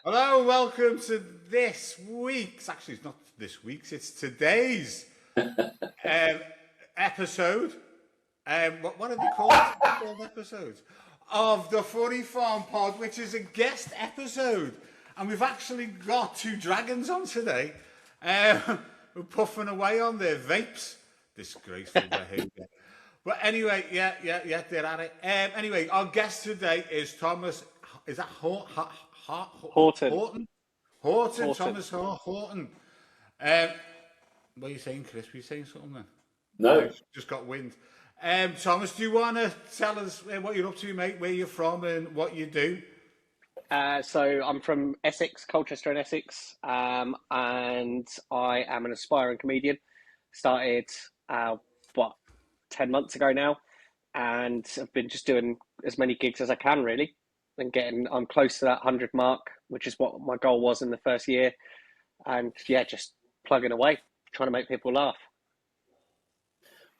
Hello, and welcome to this week's, actually it's not this week's, it's today's episode. What have you called it? Called episodes of the Funnyfarm pod, which is a guest episode. And we've actually got two dragons on today. Who are puffing away on their vapes. Disgraceful behaviour. But anyway, yeah, they're at it. Anyway, our guest today is Thomas. Is that Haughton. Haughton, Thomas Haughton. What are you saying, Chris? Were you saying something then? No. Just got wind. Thomas, do you want to tell us what you're up to, mate, where you're from and what you do? So I'm from Essex, Colchester in Essex, and I am an aspiring comedian. Started, 10 months ago now, and I've been just doing as many gigs as I can, really, and I'm close to that 100 mark, which is what my goal was in the first year, and yeah, just plugging away, trying to make people laugh.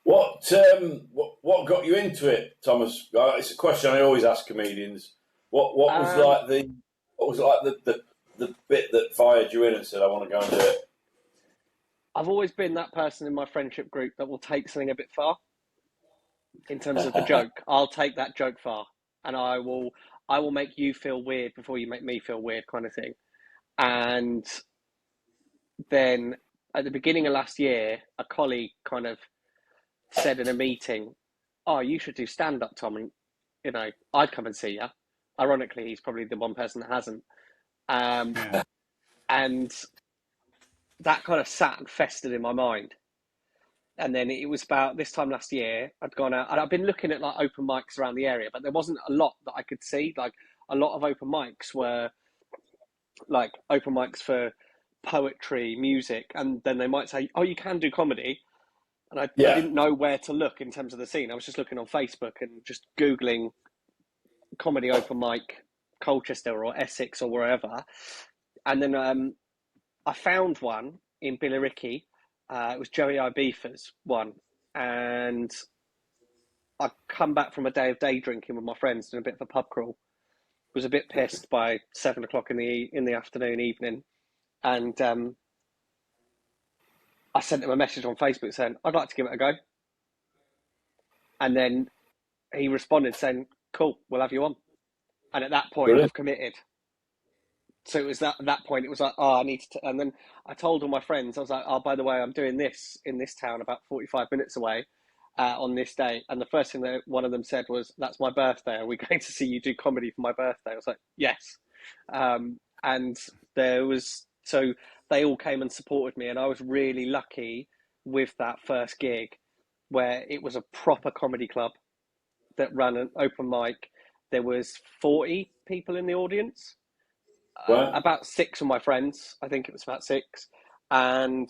What got you into it, Thomas? It's a question I always ask comedians. What was the bit that fired you in and said, I want to go and do it? I've always been that person in my friendship group that will take something a bit far. In terms of the joke, I'll take that joke far, and I will make you feel weird before you make me feel weird, kind of thing. And then at the beginning of last year, a colleague kind of said in a meeting, "Oh, you should do stand-up, Tom, and I'd come and see you." Ironically, he's probably the one person that hasn't. And that kind of sat and festered in my mind. And then it was about this time last year, I'd gone out and I've been looking at like open mics around the area, but there wasn't a lot that I could see. Like a lot of open mics were like open mics for poetry, music, and then they might say, "Oh, you can do comedy." And I didn't know where to look in terms of the scene. I was just looking on Facebook and just Googling comedy open mic Colchester or Essex or wherever. And then I found one in Billericay. It was Joey Ibiza's one, and I'd come back from a day of day drinking with my friends and a bit of a pub crawl. Was a bit pissed by 7 o'clock in the afternoon, evening, and I sent him a message on Facebook saying I'd like to give it a go. And then he responded saying, "Cool, we'll have you on." And at that point, I've committed. So it was that point, it was like, oh, I need to, and then I told all my friends, I was like, oh, by the way, I'm doing this in this town about 45 minutes away on this day. And the first thing that one of them said was, "That's my birthday. Are we going to see you do comedy for my birthday?" I was like, yes. And so they all came and supported me. And I was really lucky with that first gig where it was a proper comedy club that ran an open mic. There was 40 people in the audience. About 6 of my friends, I think it was about 6. And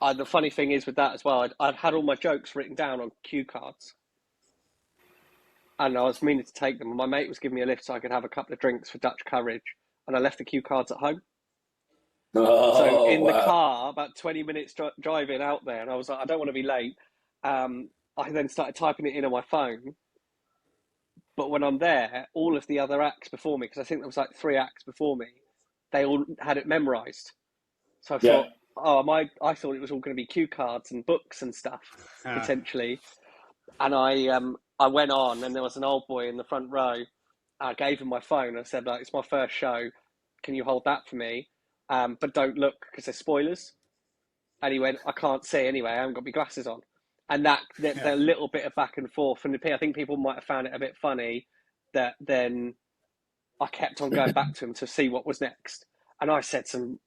the funny thing is with that as well, I'd had all my jokes written down on cue cards. And I was meaning to take them. And my mate was giving me a lift so I could have a couple of drinks for Dutch courage. And I left the cue cards at home. So in the car, about 20 minutes driving out there, and I was like, I don't want to be late. I then started typing it in on my phone. But when I'm there, all of the other acts before me, because I think there was like 3 acts before me, they all had it memorised. So I thought, I thought it was all going to be cue cards and books and stuff, potentially. And I went on, and there was an old boy in the front row. I gave him my phone. I said, like, "It's my first show. Can you hold that for me? But don't look, because there's spoilers." And he went, "I can't see anyway. I haven't got my glasses on." And that a little bit of back and forth, and I think people might have found it a bit funny that then I kept on going back to him to see what was next. And I said some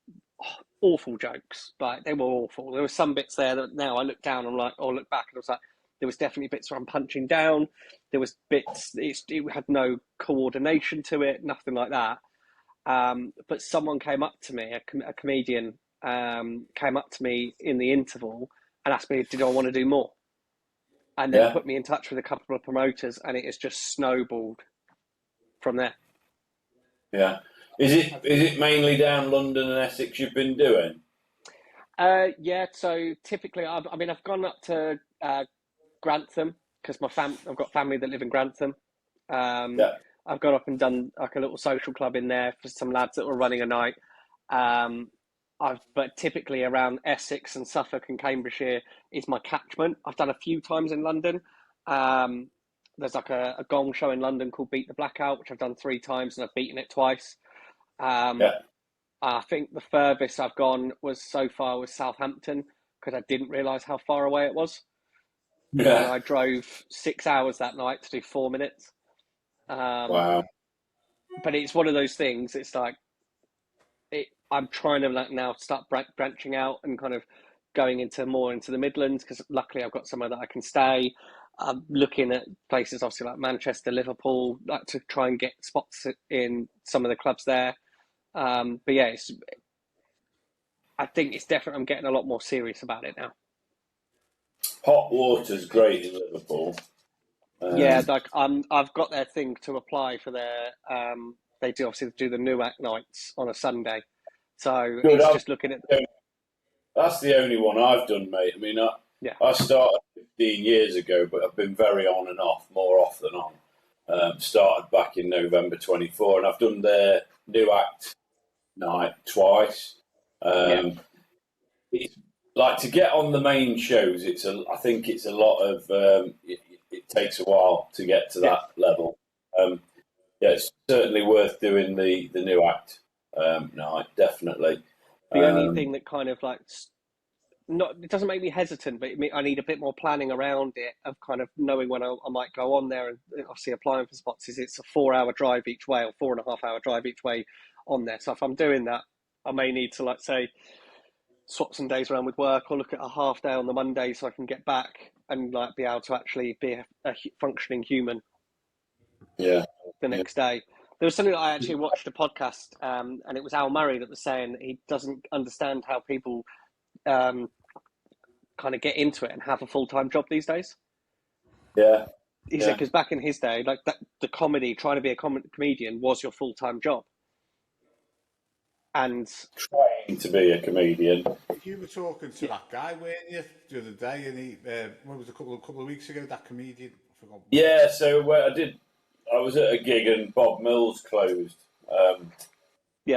awful jokes, but they were awful. There were some bits there that now I look down and look back, and I was like, there was definitely bits where I'm punching down. There was bits, it had no coordination to it, nothing like that. But someone came up to me, a comedian came up to me in the interval and asked me, did I want to do more? And then put me in touch with a couple of promoters, and it has just snowballed from there. Yeah. Is it mainly down London and Essex you've been doing? Yeah, so typically, I've gone up to Grantham, because I've got family that live in Grantham. I've gone up and done like a little social club in there for some lads that were running a night. But typically around Essex and Suffolk and Cambridgeshire is my catchment. I've done a few times in London. There's like a gong show in London called Beat the Blackout, which I've done 3 times and I've beaten it twice. I think the furthest I've gone was Southampton, because I didn't realise how far away it was. And I drove 6 hours that night to do 4 minutes. Wow. But it's one of those things. It's like I'm trying to now start branching out and kind of going more into the Midlands, because luckily I've got somewhere that I can stay. I'm looking at places obviously like Manchester, Liverpool, like to try and get spots in some of the clubs there. But yeah, I think it's definitely, I'm getting a lot more serious about it now. Hot water's great in Liverpool. Yeah, like I've got their thing to apply for their. They do obviously do the Newark nights on a Sunday, so Good, it's just looking at. That's the only one I've done, mate. I mean, I started 15 years ago, but I've been very on and off, more off than on. Started back in November 24, and I've done their Newark night twice. It's like, to get on the main shows, I think it's a lot of. It takes a while to get to that level. It's certainly worth doing the Newark night, definitely. The only thing that kind of like, it doesn't make me hesitant, but I need a bit more planning around it, of kind of knowing when I might go on there and obviously applying for spots. It's a 4-hour drive each way, or 4.5-hour drive each way on there. So if I'm doing that, I may need to, like, say, swap some days around with work, or look at a half day on the Monday so I can get back and like be able to actually be a functioning human. The next day. There was something that I actually watched a podcast, and it was Al Murray that was saying that he doesn't understand how people kind of get into it and have a full-time job these days. He said, because back in his day, like the comedy, trying to be a comedian was your full-time job. And trying to be a comedian. You were talking to that guy, weren't you, the other day? And he, what was a couple of weeks ago? That comedian. I forgot. Yeah, so I was at a gig and Bob Mills closed. And he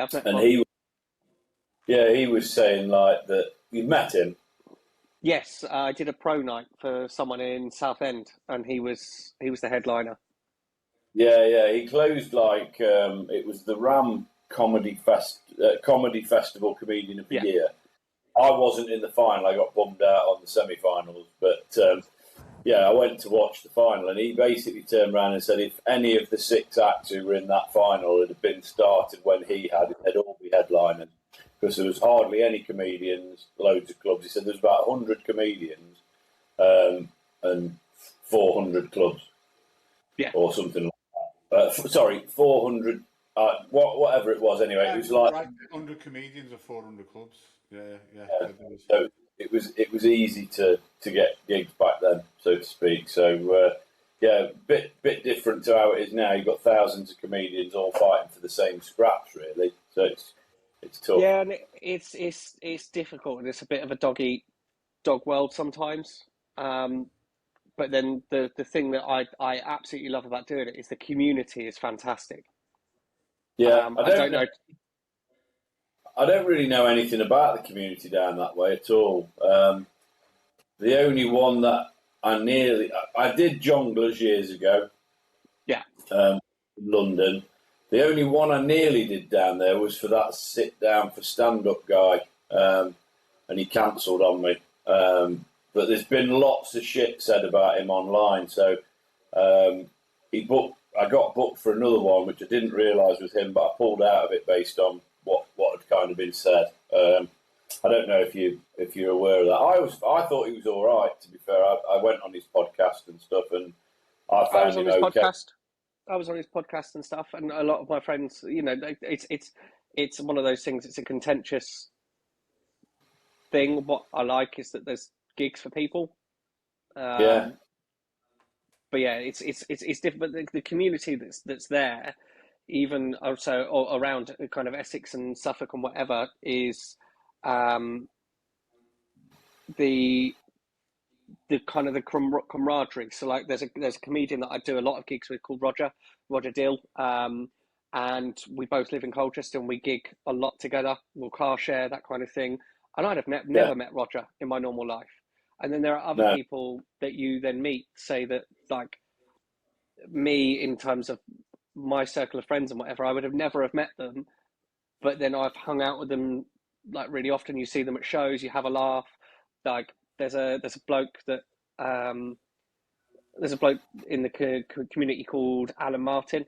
was saying like that. You met him? Yes, I did a pro night for someone in Southend, and he was the headliner. Yeah, he closed like it was the Ram Comedy Festival Comedian of the Year. I wasn't in the final. I got bummed out on the semi-finals, but I went to watch the final, and he basically turned around and said if any of the 6 acts who were in that final had been started when he had, they'd all be headliners, because there was hardly any comedians, loads of clubs. He said there's about 100 comedians and 400 clubs, or something like that. 400. Whatever it was, anyway, it was like 100 comedians or 400 clubs. So it was easy to get gigs back then, so to speak. So bit different to how it is now. You've got thousands of comedians all fighting for the same scraps, really. So it's tough. Yeah, and it's difficult, and it's a bit of a dog world sometimes. But then the thing that I absolutely love about doing it is the community is fantastic. Yeah, I don't know. I don't really know anything about the community down that way at all. The only one that I did Jongleurs years ago. In London. The only one I nearly did down there was for that sit down for stand up guy, and he cancelled on me. But there's been lots of shit said about him online. So I got booked for another one, which I didn't realise was him, but I pulled out of it based on what had kind of been said. I don't know if you're aware of that. I thought he was all right. To be fair, I went on his podcast and stuff, and I found him okay. I was on his podcast and stuff, and a lot of my friends, it's one of those things. It's a contentious thing. What I like is that there's gigs for people. But yeah, it's different. But the community that's there, even also around kind of Essex and Suffolk and whatever, is the kind of the camaraderie. So like there's a comedian that I do a lot of gigs with called Roger Dill, and we both live in Colchester and we gig a lot together. We'll car share, that kind of thing. And I'd have never met Roger in my normal life. And then there are other people that you then meet, say that like me in terms of my circle of friends and whatever, I would have never have met them, but then I've hung out with them like really often. You see them at shows, you have a laugh. Like there's a bloke that there's a bloke in the community called Alan Martin,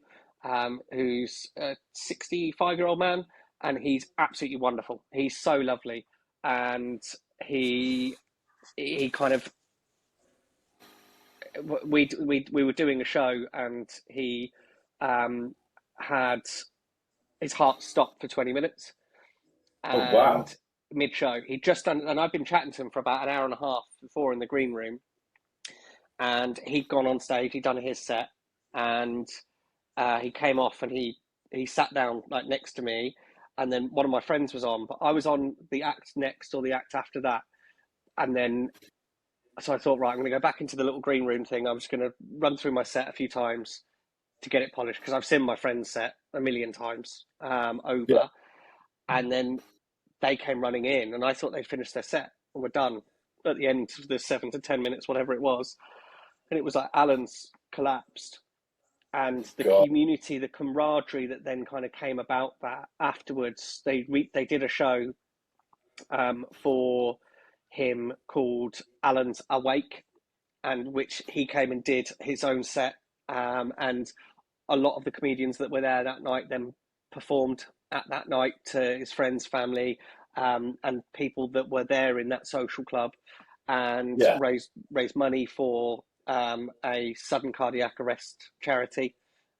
who's a 65-year-old man, and he's absolutely wonderful. He's so lovely, and he kind of we were doing a show, and he had his heart stopped for 20 minutes, and Oh, wow. mid-show he'd just done, and I'd been chatting to him for about an hour and a half before in the green room, and he'd gone on stage, he'd done his set, and he came off and he sat down like next to me, and then one of my friends was on, but I was on the act next or the act after that, and then so I thought, right, I'm going to go back into the little green room thing. I'm just going to run through my set a few times to get it polished, because I've seen my friend's set a million times over, and then they came running in, and I thought they'd finished their set and were done at the end of the 7 to 10 minutes, whatever it was, and it was like Alan's collapsed. And the community, the camaraderie that then kind of came about that afterwards, they did a show for him called Alan's Awake, and which he came and did his own set, and a lot of the comedians that were there that night then performed at that night to his friends, family, and people that were there in that social club, and raised money for a sudden cardiac arrest charity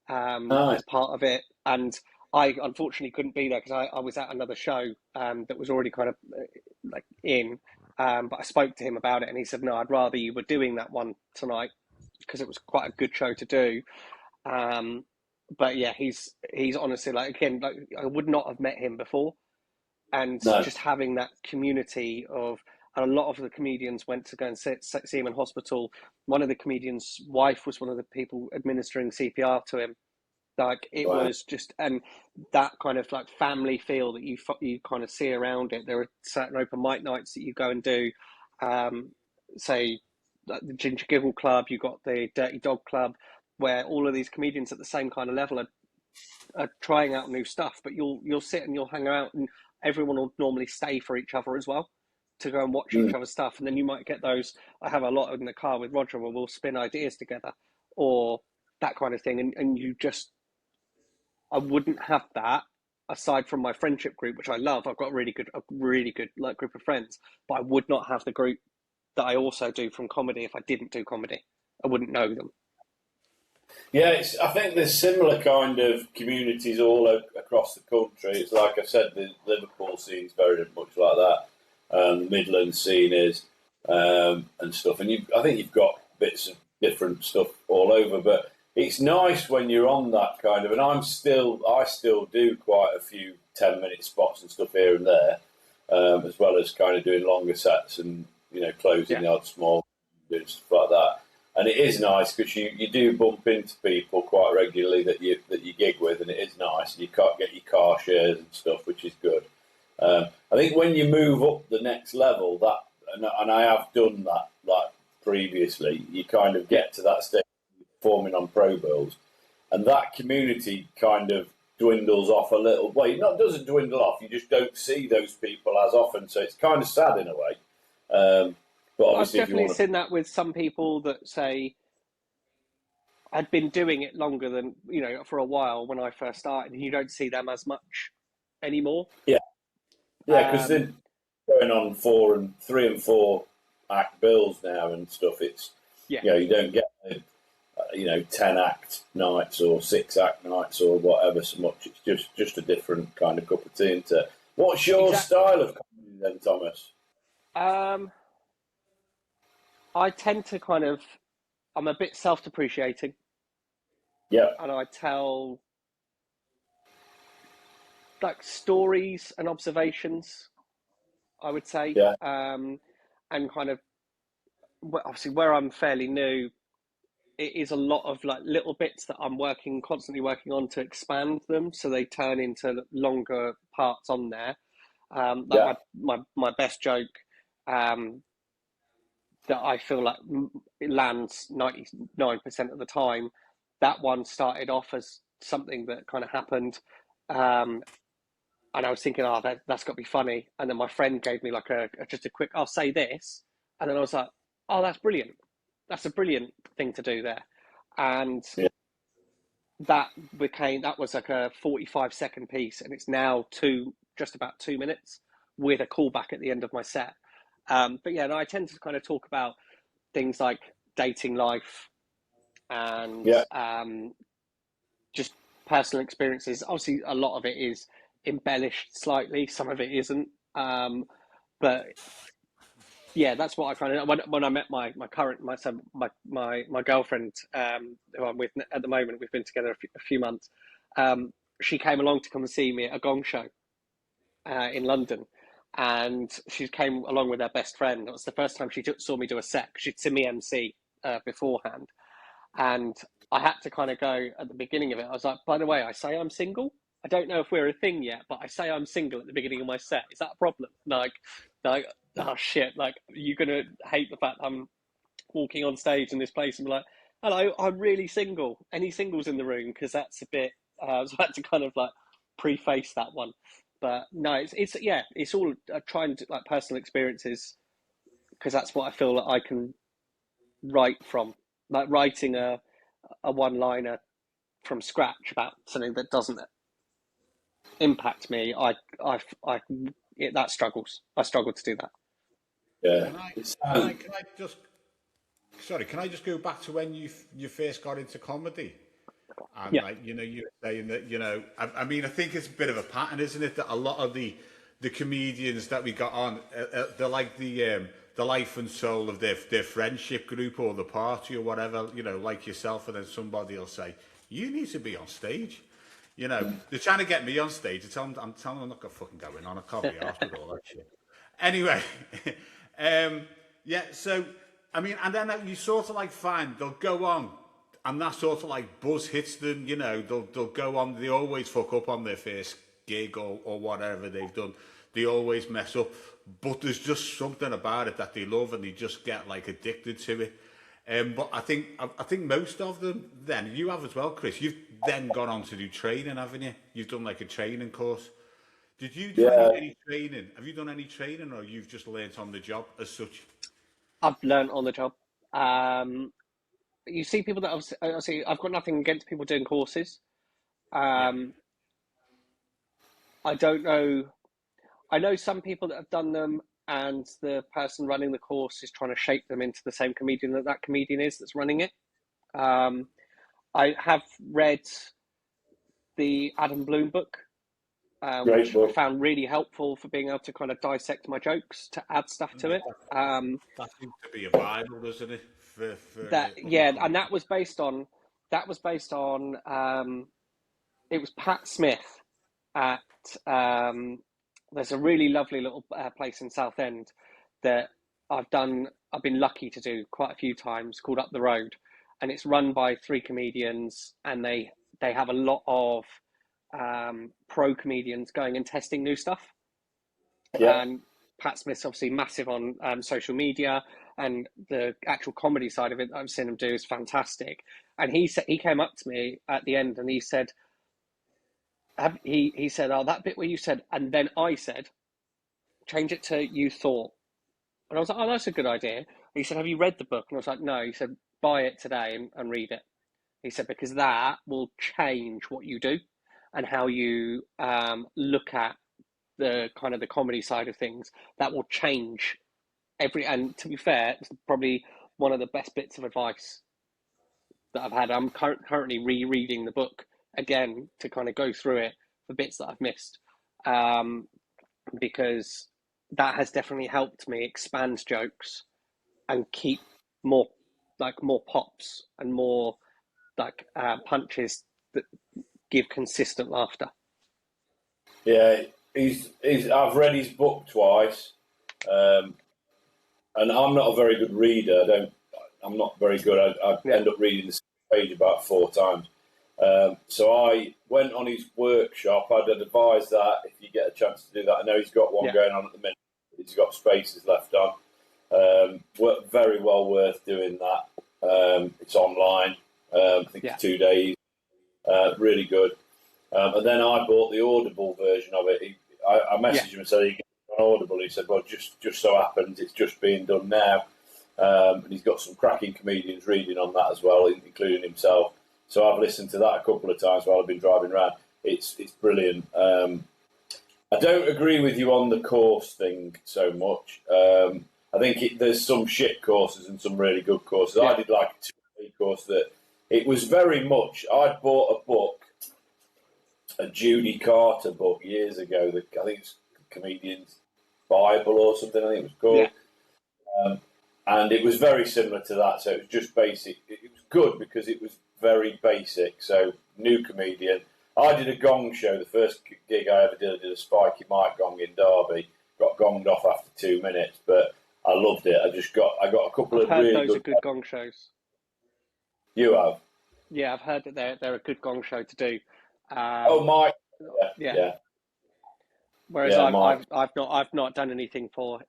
as part of it. And I unfortunately couldn't be there because I was at another show that was already kind of like in, but I spoke to him about it, and he said, no, I'd rather you were doing that one tonight, because it was quite a good show to do. But yeah, he's honestly, like, again, like, I would not have met him before, and just having that community of, and a lot of the comedians went to go and see him in hospital. One of the comedians' wife was one of the people administering CPR to him. Like it was just, and that kind of like family feel that you kind of see around it. There are certain open mic nights that you go and do, say like the Ginger Giggle Club, you got the Dirty Dog Club, where all of these comedians at the same kind of level are trying out new stuff. But you'll sit and you'll hang out, and everyone will normally stay for each other as well to go and watch each other's stuff. And then you might get those. I have a lot in the car with Roger where we'll spin ideas together or that kind of thing, and you just. I wouldn't have that aside from my friendship group, which I love. I've got a really good like group of friends, but I would not have the group that I also do from comedy if I didn't do comedy. I wouldn't know them. Yeah, I think there's similar kind of communities all across the country. It's like I said, the Liverpool scene's very much like that. The Midlands scene is, and stuff. And I think you've got bits of different stuff all over, but it's nice when you're on that kind of, and I still do quite a few 10-minute spots and stuff here and there, as well as kind of doing longer sets and, closing the odd small, doing stuff like that. And it is nice because you do bump into people quite regularly that you gig with, and it is nice. You can't get your car shares and stuff, which is good. I think when you move up the next level, and I have done that like previously, you kind of get to that stage performing on pro bills, and that community kind of dwindles off a little. Well, it doesn't dwindle off. You just don't see those people as often, so it's kind of sad in a way. But obviously, I've definitely seen that with some people that say I'd been doing it longer than for a while when I first started, and you don't see them as much anymore. Yeah, because they're going on 3 and 4 act bills now and stuff. It's you don't get 10 act nights or 6 act nights or whatever so much. It's just a different kind of cup of tea. Isn't it? What's your style of comedy then, Thomas? I tend to I'm a bit self-depreciating. Yeah. And I tell like stories and observations, I would say. Yeah. And kind of obviously where I'm fairly new, it is a lot of like little bits that I'm constantly working on to expand them, so they turn into longer parts on there. Like my best joke, that I feel like it lands 99% of the time. That one started off as something that kind of happened, and I was thinking, oh, that's got to be funny. And then my friend gave me like just a quick, I'll say this, and then I was like, oh, that's brilliant. That's a brilliant thing to do there, and that was like a 45-second piece, and it's now just about 2 minutes with a callback at the end of my set. But yeah, no, I tend to kind of talk about things like dating life and just personal experiences. Obviously, a lot of it is embellished slightly, some of it isn't. But yeah, that's what I kind of when I met my girlfriend, who I'm with at the moment. We've been together a few months. She came along to come and see me at a gong show in London, and she came along with her best friend. It was the first time she saw me do a set. She'd seen me MC beforehand, and I had to kind of go at the beginning of it. I was like, by the way, I say I'm single. I don't know if we're a thing yet, but I say I'm single at the beginning of my set. Is that a problem? Like, oh shit! Like, you're gonna hate the fact I'm walking on stage in this place and be like, hello, I'm really single. Any singles in the room? Because that's a bit. So I had to kind of like preface that one. But no, it's all trying to like personal experiences, because that's what I feel that I can write from. Like writing a one-liner from scratch about something that doesn't impact me, that struggles. I struggle to do that. Yeah. Can I just go back to when you first got into comedy? And Yeah. like, you were saying that, I mean, I think it's a bit of a pattern, isn't it? That a lot of the comedians that we got on, they're like the life and soul of their friendship group or the party or whatever, like yourself, and then somebody will say, you need to be on stage. They're trying to get me on stage. I'm telling them I'm not going to fucking go in on. I can't be arsed with all that shit. Anyway, so, I mean, and then you sort of like find they'll go on, and that sort of like buzz hits them, they'll go on, they always fuck up on their first gig or whatever they've done. They always mess up, but there's just something about it that they love and they just get like addicted to it. But I think most of them, then, you have as well, Chris, you've then gone on to do training, haven't you? You've done like a training course. Did you do any training? Have you done any training, or you've just learnt on the job as such? I've learned on the job. You see people that I've got nothing against people doing courses. I don't know. I know some people that have done them, and the person running the course is trying to shape them into the same comedian that comedian is that's running it. I have read the Adam Bloom book, which I found really helpful for being able to kind of dissect my jokes to add stuff to it. That seems to be a Bible, doesn't it? And that was based on it was Pat Smith at there's a really lovely little place in Southend that I've been lucky to do quite a few times, called Up the Road, and it's run by 3 comedians, and they have a lot of pro comedians going and testing new stuff. And Pat Smith's obviously massive on social media, and the actual comedy side of it that I've seen him do is fantastic. And he came up to me at the end and he said, he said, oh, that bit where you said, and then I said, change it to you thought. And I was like, oh, that's a good idea. He said, have you read the book? And I was like, no. He said, buy it today and read it. He said, because that will change what you do and how you look at the kind of the comedy side of things. That will change and to be fair, it's probably one of the best bits of advice that I've had. I'm currently rereading the book again to kind of go through it for bits that I've missed, because that has definitely helped me expand jokes and keep more pops and more punches that give consistent laughter. Yeah, I've read his book twice. and I'm not a very good reader. I'm not very good. I end up reading the same page about 4 times. So I went on his workshop. I'd advise that if you get a chance to do that. I know he's got one going on at the minute. He's got spaces left on. Very well worth doing that. It's online. I think it's 2 days. Really good. And then I bought the Audible version of it. I messaged him and said, "Are you getting it on Audible?" He said, "Well, just so happens it's just being done now." And he's got some cracking comedians reading on that as well, including himself. So I've listened to that a couple of times while I've been driving around. It's brilliant. I don't agree with you on the course thing so much. I think there's some shit courses and some really good courses. I did like a 2-week course that it was very much. I'd bought a book, a Judy Carter book years ago. I think it's Comedian's Bible or something. I think it was called. Yeah. And it was very similar to that. So it was just basic. It was good because it was very basic. So new comedian. I did a gong show. The first gig I ever did, I did a spiky mic gong in Derby. Got gonged off after 2 minutes, but I loved it. I got a couple of really those are good gong shows. You have? Yeah, I've heard that they're a good gong show to do. Mike. Yeah. Whereas I've not done anything for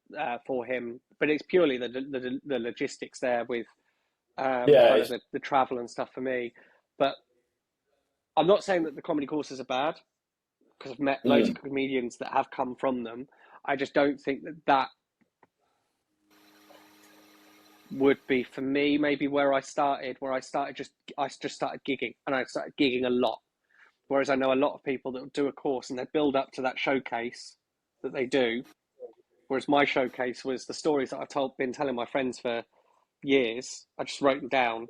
him, but it's purely the logistics there with the travel and stuff for me. But I'm not saying that the comedy courses are bad, because I've met loads of comedians that have come from them. I just don't think that would be for me. Maybe where I started I just started gigging, and I started gigging a lot. Whereas I know a lot of people that do a course and they build up to that showcase that they do. Whereas my showcase was the stories that I've been telling my friends for years. I just wrote them down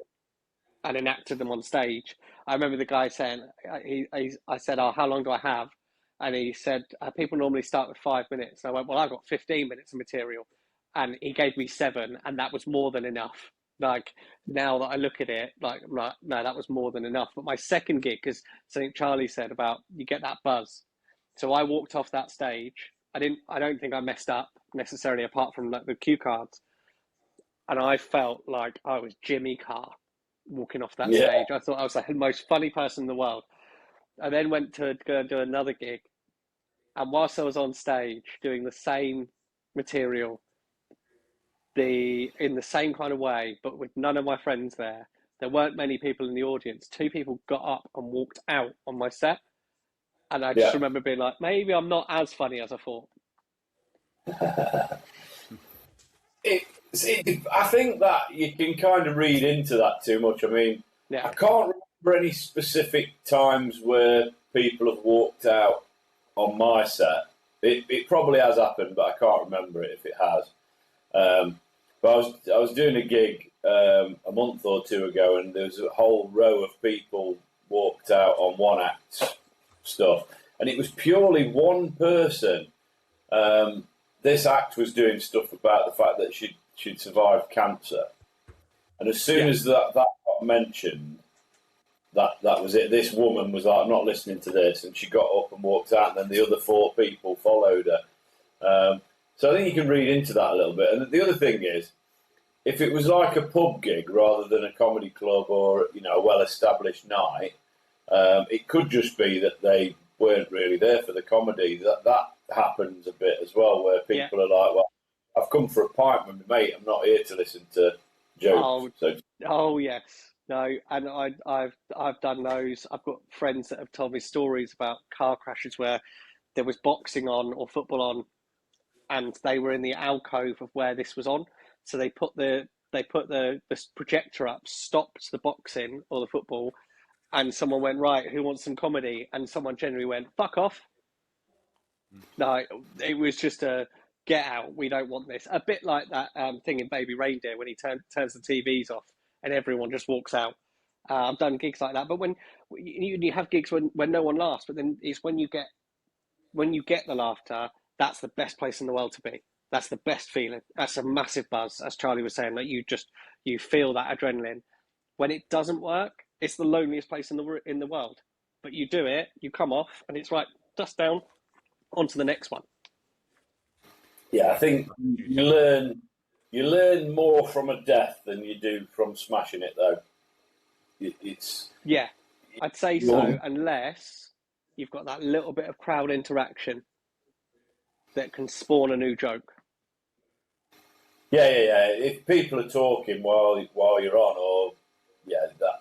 and enacted them on stage. I remember the guy saying, I said, "Oh, how long do I have?" And he said, "People normally start with 5 minutes." And I went, "Well, I've got 15 minutes of material." And he gave me 7, and that was more than enough. Like, now that I look at it, like, I'm like, no, that was more than enough. But my second gig, because something Charlie said about you get that buzz. So I walked off that stage. I don't think I messed up necessarily, apart from like the cue cards. And I felt like I was Jimmy Carr walking off that stage. I thought I was the most funny person in the world. I then went to go and do another gig. And whilst I was on stage doing the same material, in the same kind of way, but with none of my friends there weren't many people in the audience. 2 people got up and walked out on my set. And I just remember being like, maybe I'm not as funny as I thought. I think that you can kind of read into that too much. I mean, I can't remember any specific times where people have walked out on my set. It probably has happened, but I can't remember it if it has. But I was doing a gig a month or 2 ago, and there was a whole row of people walked out on one act stuff, and it was purely one person. This act was doing stuff about the fact that she'd survived cancer, and as soon as that got mentioned, that was it. This woman was like, "I'm not listening to this," and she got up and walked out, and then the other 4 people followed her. So I think you can read into that a little bit. And the other thing is, if it was like a pub gig rather than a comedy club or a well-established night, it could just be that they weren't really there for the comedy. That happens a bit as well, where people are like, "Well, I've come for a pint with my mate. I'm not here to listen to jokes." Oh yes, no, and I've done those. I've got friends that have told me stories about car crashes where there was boxing on or football on, and they were in the alcove of where this was on. So they put the projector up, stopped the boxing or the football, and someone went, "Right, who wants some comedy?" And someone generally went, "Fuck off." No, it was just a get out. We don't want this. A bit like that thing in Baby Reindeer when he turns the TVs off and everyone just walks out. I've done gigs like that, but when you have gigs when no one laughs, but then it's when you get the laughter, that's the best place in the world to be. That's the best feeling. That's a massive buzz, as Charlie was saying. Like you feel that adrenaline. When it doesn't work, it's the loneliest place in the world. But you do it, you come off, and it's right, dust down, on to the next one. Yeah, I think you You learn more from a death than you do from smashing it, though. It's Yeah, I'd say so, unless you've got that little bit of crowd interaction that can spawn a new joke. yeah. If people are talking while you're on, or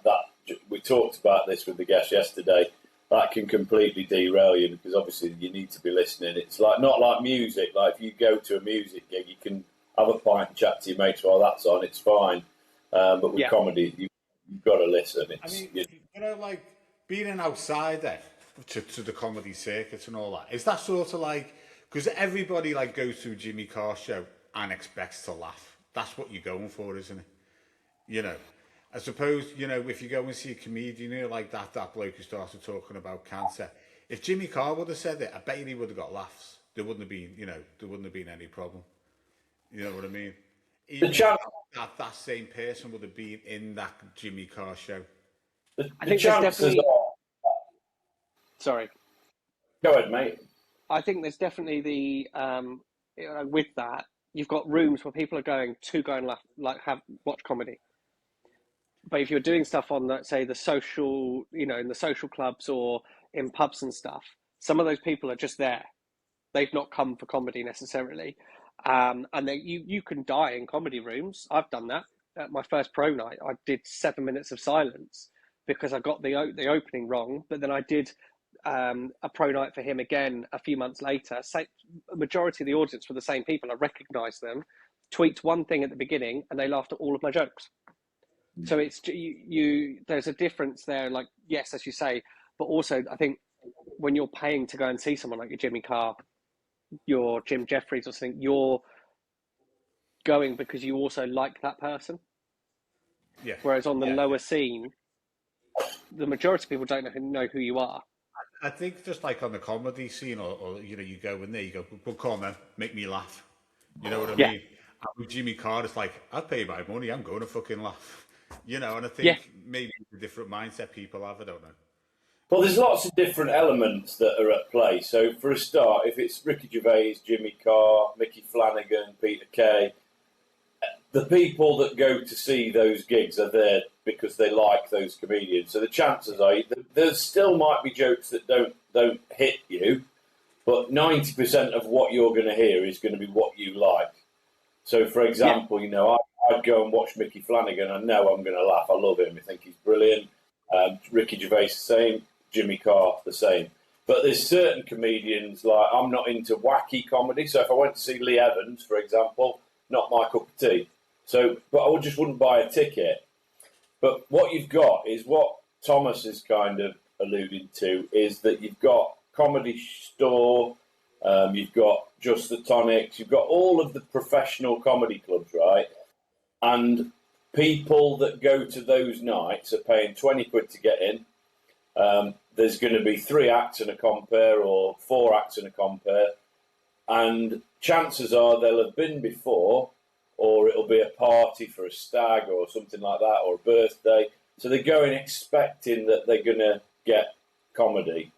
that we talked about this with the guest yesterday. That can completely derail you because obviously you need to be listening. It's like not like music. Like if you go to a music gig, you can have a pint and chat to your mates while that's on. It's fine. But with comedy, you've got to listen. Like being an outsider to the comedy circuit and all that. Is that sort of like, because everybody like goes to a Jimmy Carr show and expects to laugh. That's what you're going for, isn't it? I suppose, if you go and see a comedian like that bloke who started talking about cancer, if Jimmy Carr would have said it, I bet he would have got laughs. There wouldn't have been, any problem. You know what I mean? Even that same person would have been in that Jimmy Carr show. I think there's definitely... Sorry. Go ahead, mate. I think there's definitely with that, you've got rooms where people are going and laugh, watch comedy. But if you're doing stuff on, the social, in the social clubs or in pubs and stuff, some of those people are just there. They've not come for comedy necessarily. And you can die in comedy rooms. I've done that. At my first pro night, I did 7 minutes of silence because I got the opening wrong. But then I did a pro night for him again a few months later. A majority of the audience were the same people. I recognised them, tweaked one thing at the beginning, and they laughed at all of my jokes. So it's there's a difference there, like, yes, as you say, but also I think when you're paying to go and see someone like your Jimmy Carr, your Jim Jeffries or something, you're going because you also like that person. Yeah. Whereas on the lower scene, the majority of people don't know who you are. I think just like on the comedy scene or you go in there, you go, well, come on then, make me laugh. You know what I mean? And with Jimmy Carr, it's like, I'll pay my money, I'm going to fucking laugh. And I think maybe the different mindset people have, I don't know. Well, there's lots of different elements that are at play. So for a start, if it's Ricky Gervais, Jimmy Carr, Mickey Flanagan, Peter Kay, the people that go to see those gigs are there because they like those comedians. So the chances are there still might be jokes that don't hit you, but 90% of what you're going to hear is going to be what you like. So, for example, I'd go and watch Mickey Flanagan. I know I'm going to laugh. I love him. I think he's brilliant. Ricky Gervais, the same. Jimmy Carr, the same. But there's certain comedians, like, I'm not into wacky comedy. So if I went to see Lee Evans, for example, not my cup of tea. So, but I just wouldn't buy a ticket. But what you've got is what Thomas is kind of alluding to, is that you've got Comedy Store, you've got Just the Tonics, you've got all of the professional comedy clubs, right? And people that go to those nights are paying 20 quid to get in. There's going to be 3 acts and a compere or 4 acts and a compere. And chances are they'll have been before, or it'll be a party for a stag or something like that, or a birthday. So they're going expecting that they're going to get comedy.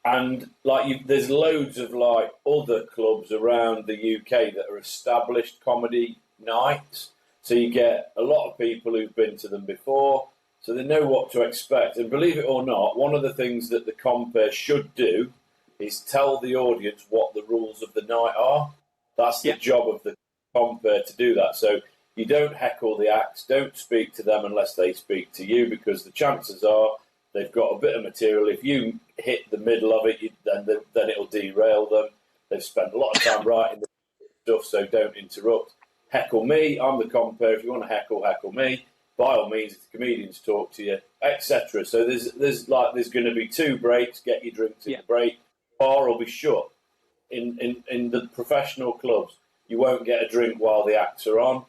And there's loads of other clubs around the UK that are established comedy nights. So you get a lot of people who've been to them before, so they know what to expect. And believe it or not, one of the things that the compere should do is tell the audience what the rules of the night are. That's the job of the compere, to do that. So you don't heckle the acts, don't speak to them unless they speak to you, because the chances are they've got a bit of material. If you hit the middle of it, then it'll derail them. They've spent a lot of time writing the stuff, so don't interrupt. Heckle me, I'm the compere. If you want to heckle me, by all means, if the comedians talk to you, etc. So there's going to be 2 breaks. Get your drinks in the break. Bar will be shut. In the professional clubs, you won't get a drink while the acts are on.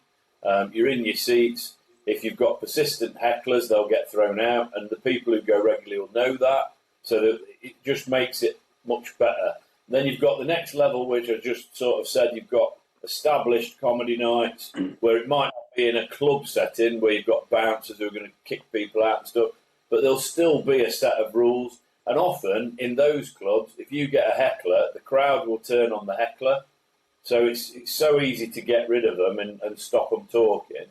You're in your seats. If you've got persistent hecklers, they'll get thrown out, and the people who go regularly will know that. So that it just makes it much better. And then you've got the next level, which I just sort of said. You've got established comedy nights where it might not be in a club setting where you've got bouncers who are going to kick people out and stuff, but there'll still be a set of rules. And often in those clubs, if you get a heckler, the crowd will turn on the heckler. So it's so easy to get rid of them and stop them talking.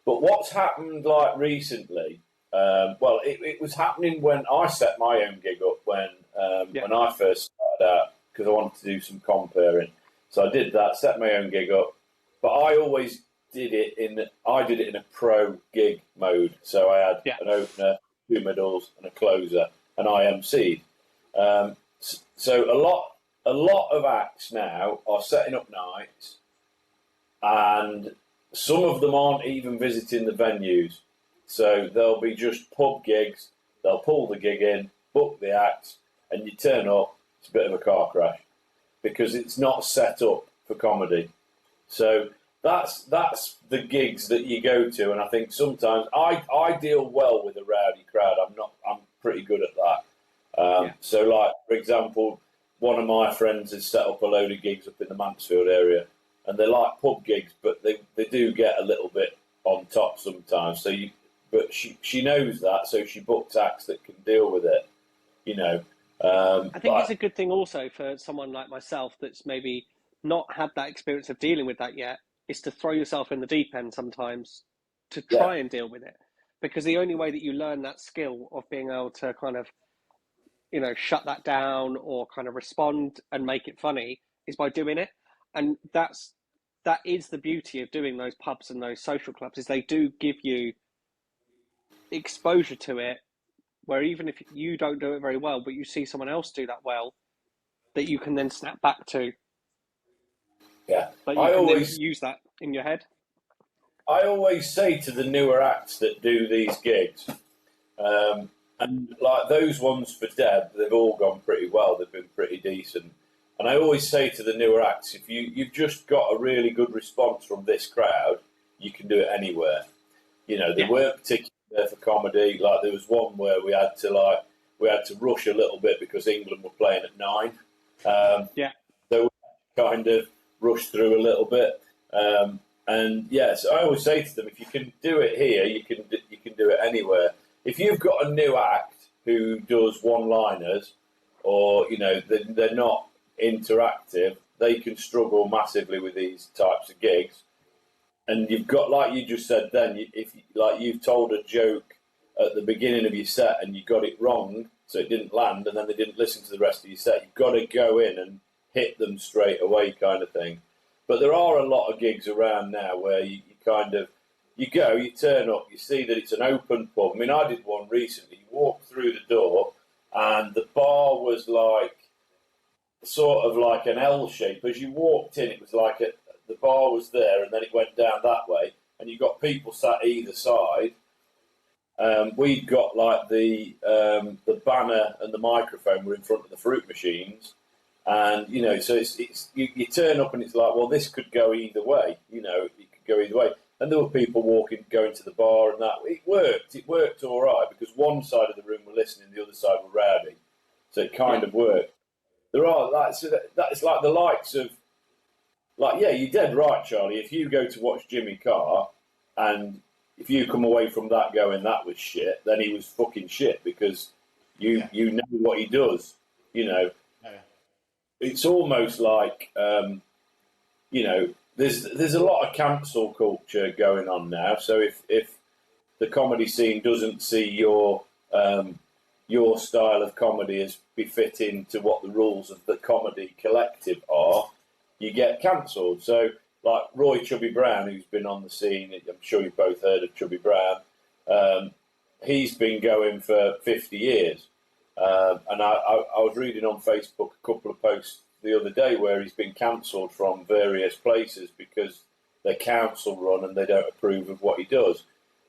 But what's happened like recently? Well, it was happening when I set my own gig up when I first started out because I wanted to do some comparing. So I did that, set my own gig up, but I always did it in a pro gig mode. So I had an opener, 2 middles, and a closer, and I emceed. So a lot of acts now are setting up nights, and some of them aren't even visiting the venues. So they'll be just pub gigs. They'll pull the gig in, book the acts, and you turn up. It's a bit of a car crash because it's not set up for comedy. So that's the gigs that you go to, and I think sometimes I deal well with a rowdy crowd. I'm pretty good at that. So, like for example, one of my friends has set up a load of gigs up in the Mansfield area, and they're like pub gigs, but they do get a little bit on top sometimes. But she knows that, so she books acts that can deal with it. You know, I think it's a good thing also for someone like myself that's maybe not had that experience of dealing with that yet, is to throw yourself in the deep end sometimes to try and deal with it. Because the only way that you learn that skill of being able to kind of, you know, shut that down or kind of respond and make it funny is by doing it. And that is the beauty of doing those pubs and those social clubs, is they do give you exposure to it, where even if you don't do it very well, but you see someone else do that well, that you can then snap back to. Yeah, but you can then use that in your head. I always say to the newer acts that do these gigs, and like those ones for Deb, they've all gone pretty well. They've been pretty decent. And I always say to the newer acts, if you've just got a really good response from this crowd, you can do it anywhere. You know, they weren't particularly there for comedy. Like there was one where we had to rush a little bit because England were playing at 9. So we kind of rushed through a little bit. And yes, I always say to them, if you can do it here, you can do it anywhere. If you've got a new act who does one-liners, or you know they're not interactive, they can struggle massively with these types of gigs. And you've got, like you just said, then if like you've told a joke at the beginning of your set and you got it wrong, so it didn't land, and then they didn't listen to the rest of your set, you've got to go in and hit them straight away, kind of thing. But there are a lot of gigs around now where you go, you turn up, you see that it's an open pub. I mean, I did one recently. You walk through the door, and the bar was like sort of like an L shape. As you walked in, it was like the bar was there, and then it went down that way, and you got people sat either side. We'd got like the banner and the microphone were in front of the fruit machines. And, you know, so it's you turn up and it's like, well, this could go either way. You know, it could go either way. And there were people going to the bar and that. It worked all right because one side of the room were listening, the other side were rowdy. So it kind of worked. There are, that's like the likes of, like, yeah, you're dead right, Charlie. If you go to watch Jimmy Carr and if you come away from that going, that was shit, then he was fucking shit because you know what he does, you know. It's almost like, you know, there's a lot of cancel culture going on now. So if the comedy scene doesn't see your style of comedy as befitting to what the rules of the comedy collective are, you get cancelled. So like Roy Chubby Brown, who's been on the scene, I'm sure you've both heard of Chubby Brown. He's been going for 50 years. And I was reading on Facebook a couple of posts the other day where he's been cancelled from various places because they're council run and they don't approve of what he does.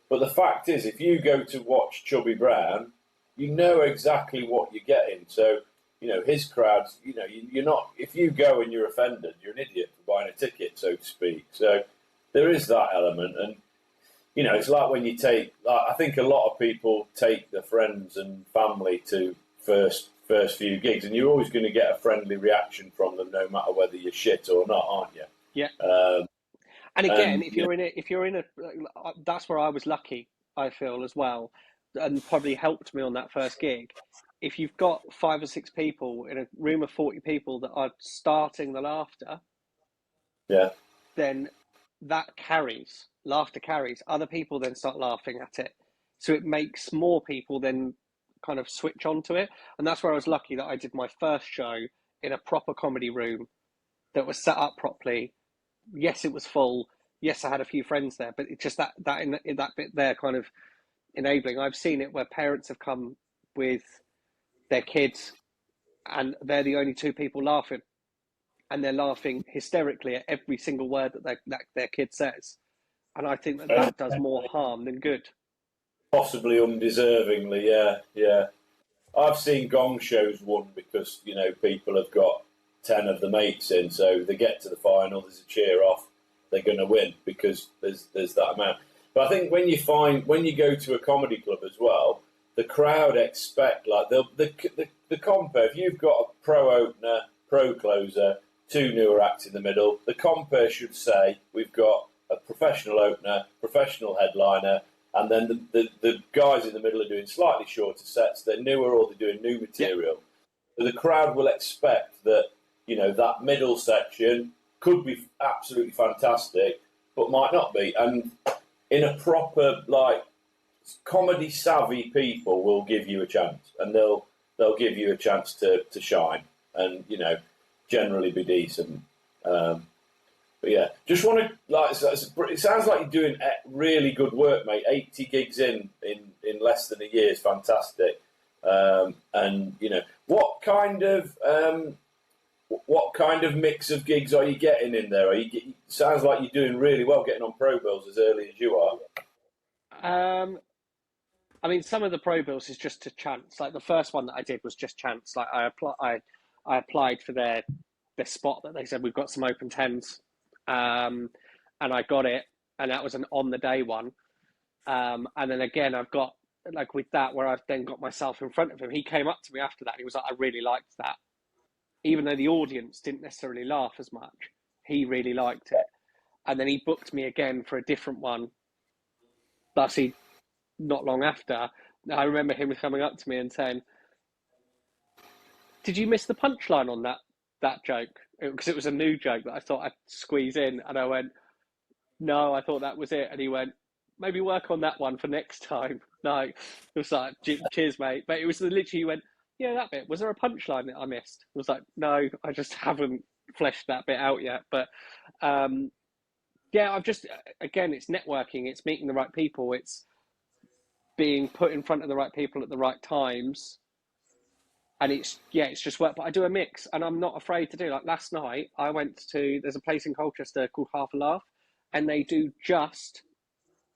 But the fact is, if you go to watch Chubby Brown, you know exactly what you're getting. So, you know, his crowds, you know, you're not, if you go and you're offended, you're an idiot for buying a ticket, so to speak. So there is that element. And, you know, it's like when you take, like, I think a lot of people take their friends and family to first few gigs, and you're always going to get a friendly reaction from them, no matter whether you're shit or not, aren't you? Yeah. And again, if you're in a, that's where I was lucky, I feel as well, and probably helped me on that first gig. If you've got 5 or 6 people in a room of 40 people that are starting the laughter, Yeah. then laughter carries. Other people then start laughing at it. So it makes more people then kind of switch onto it. And that's where I was lucky that I did my first show in a proper comedy room that was set up properly. Yes, it was full. Yes, I had a few friends there, but it's just that in that bit there kind of enabling. I've seen it where parents have come with their kids and they're the only two people laughing, and they're laughing hysterically at every single word that their kid says. And I think that does more harm than good. Possibly undeservingly, yeah, yeah. I've seen gong shows won because, people have got 10 of the mates in, so they get to the final, there's a cheer off, they're going to win because there's that amount. But I think when you go to a comedy club as well, the crowd expect, like, the compere, if you've got a pro opener, pro closer, two newer acts in the middle, the compere should say, we've got a professional opener, professional headliner, and then the guys in the middle are doing slightly shorter sets, they're newer or they're doing new material. So the crowd will expect that, that middle section could be absolutely fantastic, but might not be. And in a proper, like, comedy savvy people will give you a chance, and they'll give you a chance to shine and, generally be decent. But yeah, just want to, it sounds like you're doing really good work, mate. 80 gigs in less than a year is fantastic. And, what kind of mix of gigs are you getting in there? Sounds like you're doing really well getting on pro bills as early as you are. I mean, some of the pro bills is just to chance. Like the first one that I did was just chance. Like I applied for their spot that they said we've got some open tens, and I got it, and that was an on the day one. And then again, I've got like with that where I've then got myself in front of him. He came up to me after that. And he was like, "I really liked that," even though the audience didn't necessarily laugh as much. He really liked it, and then he booked me again for a different one. Thus, not long after, I remember him coming up to me and saying, "Did you miss the punchline on that joke?" Because it was a new joke that I thought I'd squeeze in, and I went, "No, I thought that was it." And he went, "Maybe work on that one for next time." Like, it was like, "Cheers, mate." But it was literally, he went, "Yeah, that bit. Was there a punchline that I missed?" I was like, "No, I just haven't fleshed that bit out yet." But yeah, I've just, again, it's networking, it's meeting the right people, it's being put in front of the right people at the right times. And it's just work. But I do a mix, and I'm not afraid to do. Like last night, I went to, there's a place in Colchester called Half a Laugh, and they do just,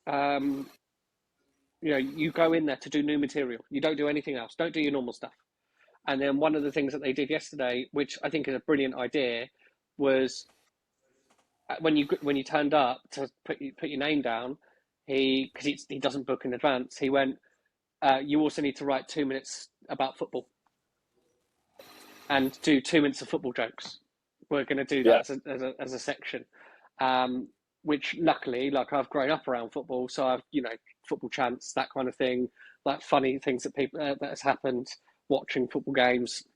you go in there to do new material. You don't do anything else. Don't do your normal stuff. And then one of the things that they did yesterday, which I think is a brilliant idea, was when you turned up to put your name down, because he doesn't book in advance. He went, "You also need to write 2 minutes about football and do 2 minutes of football jokes. We're going to do that as a section." Which luckily, like I've grown up around football, so I've football chants, that kind of thing, like funny things that people that has happened watching football games.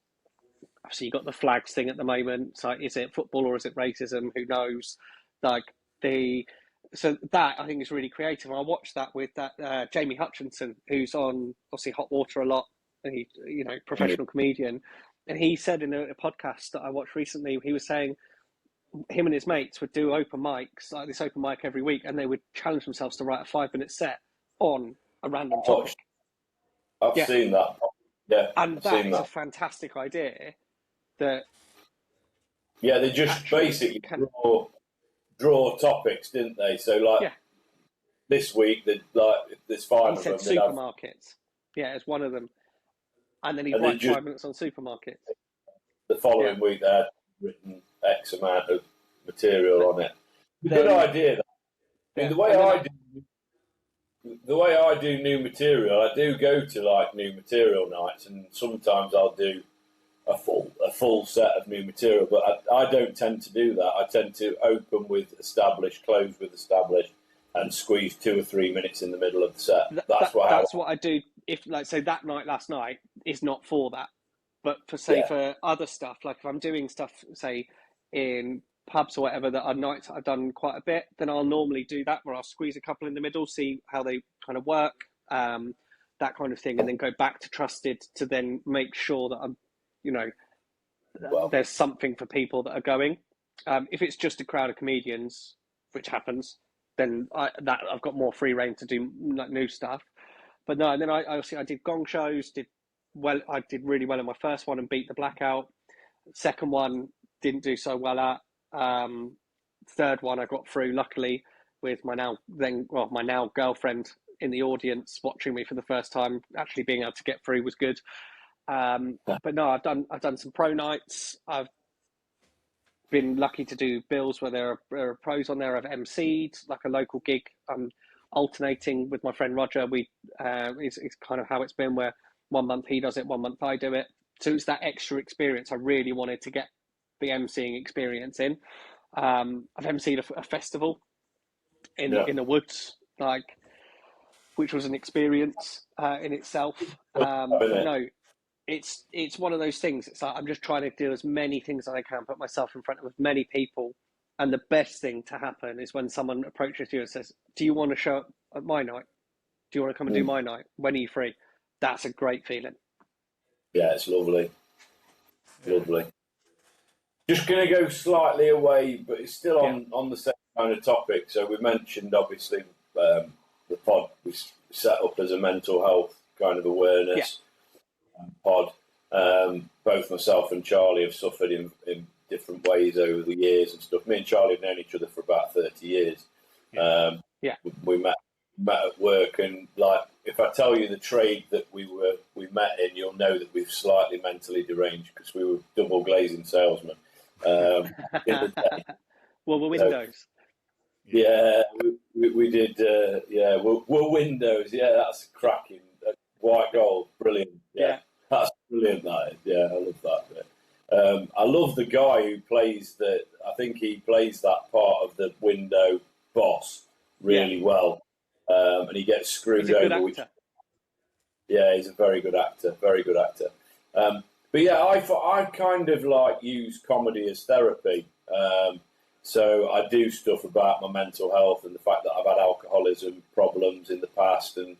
Obviously, you got the flags thing at the moment. So, is it football or is it racism? Who knows? So that I think is really creative. I watched that with that Jamie Hutchinson, who's on obviously Hot Water a lot. And he, professional comedian, and he said in a podcast that I watched recently, he was saying him and his mates would do open mics, like this open mic every week, and they would challenge themselves to write a 5-minute set on a random topic. I've seen that. Yeah, and that is a fantastic idea. That they just basically draw topics, didn't they? So this week, there's 5 of them. He said supermarkets. Yeah, it's one of them. And then he wrote 5 minutes on supermarkets. The following week, they had written X amount of material on it. Good idea. I mean, the way I do new material, I do go to like new material nights, and sometimes I'll do a full set of new material. But I don't tend to do that. I tend to open with established, close with established, and squeeze 2 or 3 minutes in the middle of the set. That's what I do. If, like, say that night last night is not for that, but for for other stuff, like if I'm doing stuff, say in pubs or whatever that are nights I've done quite a bit, then I'll normally do that where I'll squeeze a couple in the middle, see how they kind of work, that kind of thing, and then go back to trusted to then make sure that I'm, you know, there's something for people that are going. If it's just a crowd of comedians, which happens, then I've got more free reign to do new stuff. But no, and then I did gong shows. I did really well in my first one and beat the blackout. Second one didn't do so well at. Third one I got through luckily with my now girlfriend in the audience watching me for the first time. Actually being able to get through was good. But no, I've done some pro nights. I've been lucky to do bills where there are pros on there. I've emceed like a local gig. I'm alternating with my friend Roger. It's kind of how it's been, where 1 month he does it, 1 month I do it. So it's that extra experience I really wanted to get the emceeing experience in. I've emceed a festival in the woods, which was an experience in itself. No, it's one of those things. It's like I'm just trying to do as many things as I can, put myself in front of as many people. And the best thing to happen is when someone approaches you and says, "Do you want to show up at my night? Do you want to come and do my night? When are you free?" That's a great feeling. Yeah, it's lovely. Lovely. Just going to go slightly away, but it's still on the same kind of topic. So we mentioned, obviously, the pod was set up as a mental health kind of awareness pod. Both myself and Charlie have suffered in different ways over the years and stuff. Me and Charlie have known each other for about 30 years. We met at work, and like, if I tell you the trade that we met in, you'll know that we've slightly mentally deranged, because we were double glazing salesmen. In the day. Well, we're Windows. Yeah, we did. We're Windows. Yeah, that's cracking. White gold, brilliant. Yeah, that's brilliant. That is. Yeah, I love that bit. I love the guy who plays I think he plays that part of the window boss really well, and he gets screwed He's a good over. actor. He's a very good actor. Very good actor. But yeah, I kind of like use comedy as therapy. So I do stuff about my mental health and the fact that I've had alcoholism problems in the past and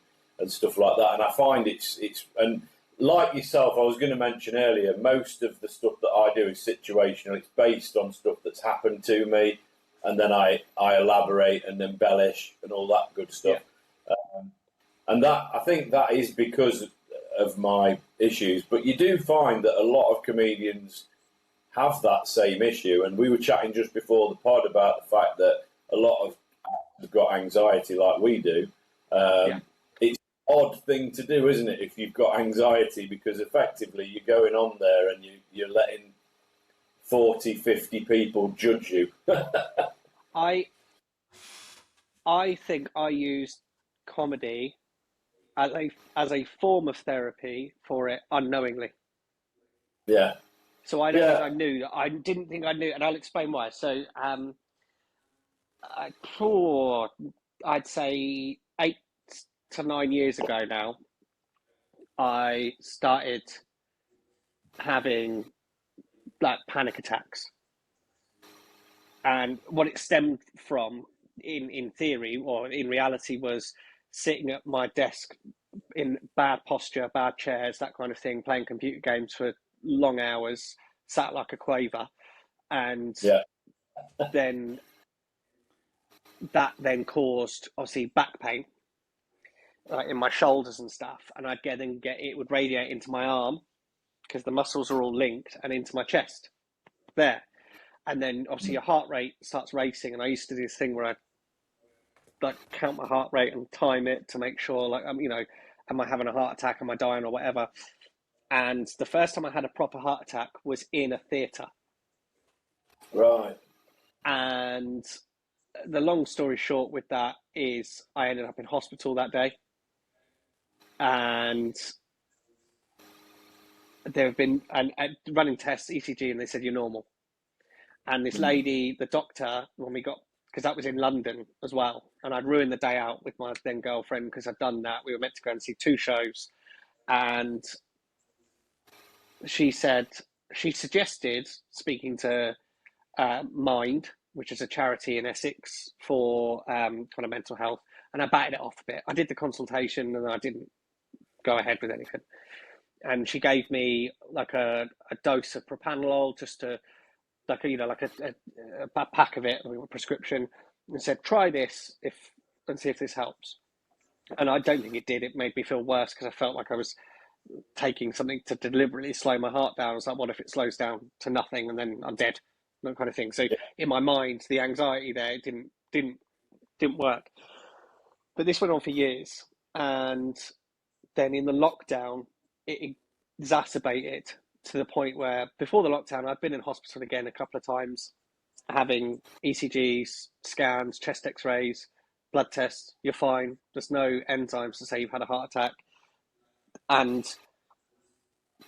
stuff like that. And I find it's and like yourself, I was going to mention earlier, most of the stuff that I do is situational. It's based on stuff that's happened to me, and then I elaborate and embellish and all that good stuff. And that, I think that is because of my issues. But you do find that a lot of comedians have that same issue. And we were chatting just before the pod about the fact that a lot of actors have got anxiety like we do. It's an odd thing to do, isn't it, if you've got anxiety, because effectively you're going on there and you're letting 40, 50 people judge you. I think I use comedy as a form of therapy for it unknowingly. Yeah. So I don't think I knew. I didn't think I knew, and I'll explain why. So I'd say 8 to 9 years ago now, I started having like panic attacks. And what it stemmed from, in theory or in reality, was sitting at my desk in bad posture, bad chairs, that kind of thing, playing computer games for long hours, sat like a quaver, and then that then caused obviously back pain, like in my shoulders and stuff, and it would radiate into my arm because the muscles are all linked, and into my chest there. And then obviously your heart rate starts racing, and I used to do this thing where I like count my heart rate and time it to make sure, like, am I having a heart attack? Am I dying or whatever? And the first time I had a proper heart attack was in a theatre. Right. And the long story short with that is I ended up in hospital that day. And there have been running tests, ECG, and they said, you're normal. And this lady, the doctor, when we got, because that was in London as well, and I'd ruined the day out with my then girlfriend because I'd done that. We were meant to go and see 2 shows. And she suggested speaking to Mind, which is a charity in Essex for kind of mental health, and I batted it off a bit. I did the consultation and I didn't go ahead with anything. And she gave me like a dose of propanolol, just to like a pack of it, a prescription, and said, try this and see if this helps. And I don't think it did. It made me feel worse because I felt like I was taking something to deliberately slow my heart down. I was like, what if it slows down to nothing and then I'm dead? That kind of thing. So in my mind, the anxiety there, it didn't work. But this went on for years, and then in the lockdown, it exacerbated to the point where before the lockdown, I'd been in hospital again a couple of times, having ECGs, scans, chest X-rays, blood tests. You're fine. There's no enzymes to say you've had a heart attack. And